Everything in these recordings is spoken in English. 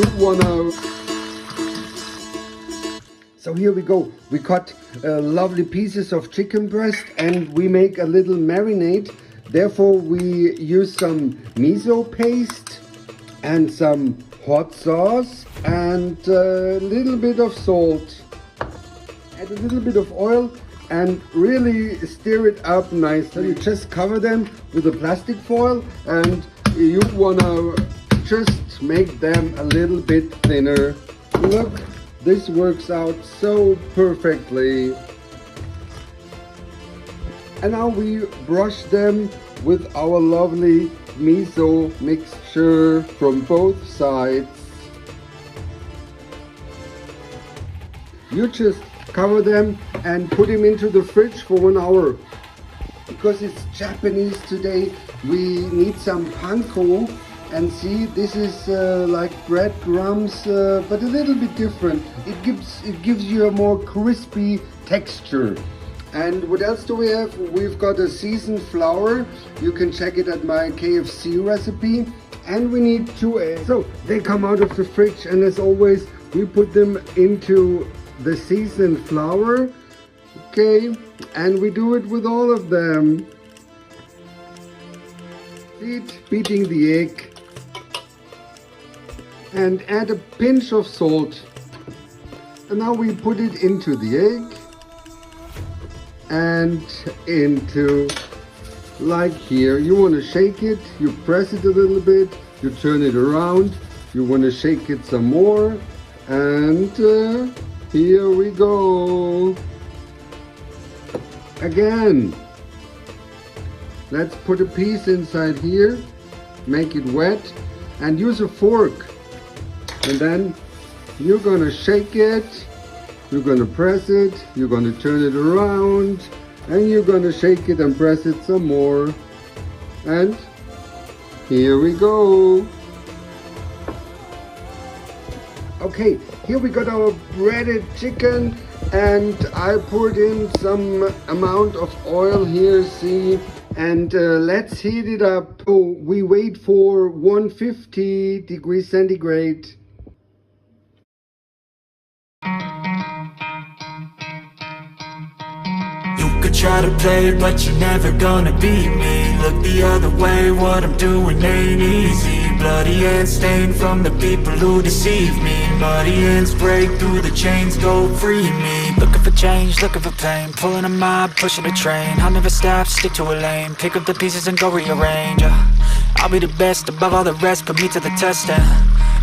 you wanna... So here we go. We cut lovely pieces of chicken breast and we make a little marinade. Therefore we use some miso paste and some hot sauce and a little bit of salt. Add a little bit of oil and really stir it up nice. So you just cover them with a plastic foil and you wanna just make them a little bit thinner. Look, this works out so perfectly. And now we brush them with our lovely miso mixture from both sides. You just cover them and put them into the fridge for 1 hour. Because it's Japanese today, we need some panko. And see, this is like bread crumbs, but a little bit different. It gives you a more crispy texture. And what else do we have? We've got a seasoned flour. You can check it at my KFC recipe. And we need 2 eggs. So they come out of the fridge, and as always, we put them into the seasoned flour. Okay, and we do it with all of them. Beating the egg. And add a pinch of salt. And now we put it into the egg and into, like here. You want to shake it, you press it a little bit, you turn it around, you want to shake it some more, and here we go. Again. Let's put a piece inside here, make it wet, and use a fork. And then you're gonna shake it, you're gonna press it, you're gonna turn it around, and you're gonna shake it and press it some more. And here we go. Okay, here we got our breaded chicken, and I poured in some amount of oil here, see, and let's heat it up. So we wait for 150 degrees centigrade. Try to play, but you're never gonna beat me. Look the other way, what I'm doing ain't easy. Bloody hands stained from the people who deceive me. Muddy hands break through the chains, go free me. Looking for change, looking for pain. Pulling a mob, pushing a train. I'll never stop, stick to a lane. Pick up the pieces and go rearrange. I'll be the best above all the rest, put me to the test and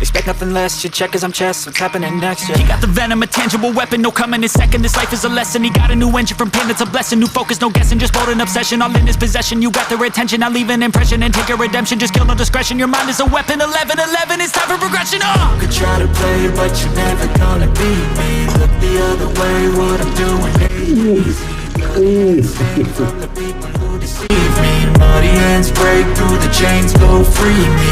expect nothing less, your check is I'm chess, what's happening next, yeah. He got the venom, a tangible weapon, no coming in second. This life is a lesson, he got a new engine from pain, it's a blessing. New focus, no guessing, just bold and obsession. All in his possession, you got their attention. I'll leave an impression and take a redemption. Just kill no discretion, your mind is a weapon. 11-11, it's time for progression, You could try to play, but you're never gonna beat me. Look the other way, what I'm doing ain't easy. From the people who deceive me. Muddy hands break through the chains, go free me.